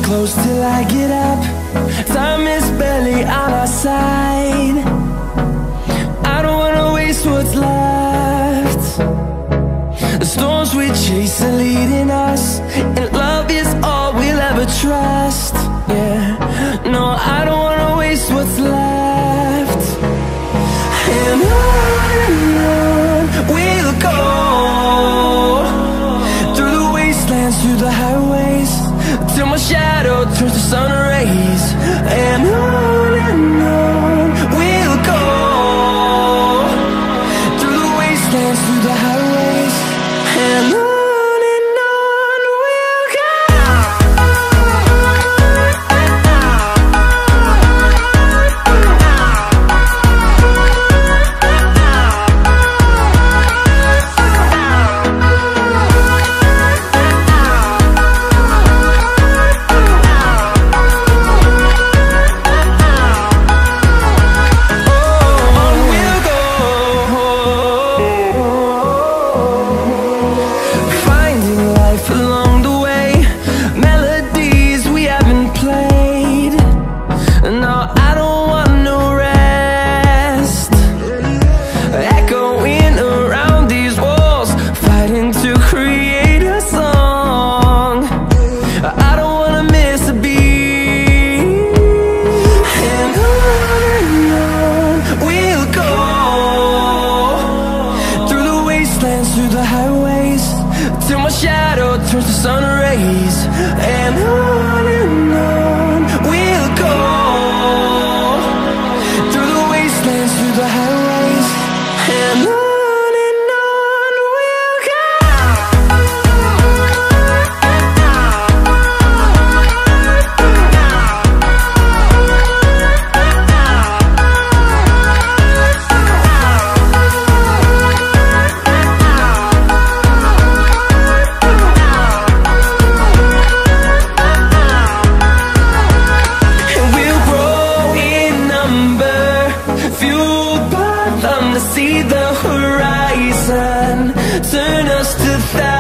Close till I get up. Time is barely on our side. I don't wanna waste what's left. The storms we chase are leading us, and love is all we'll ever trust. Yeah, no, I don't wanna waste what's left. And on we'll go, through the wastelands, through the highways, till my shadow turns to sun rays. And on we'll go, through the wastelands, through the highways, and on we'll go. Through the highways, till my shadow turns to sun rays. And on we'll go, through the wastelands, through the highways, and on we'll go. Fueled by them to see the horizon, turn us to thousands.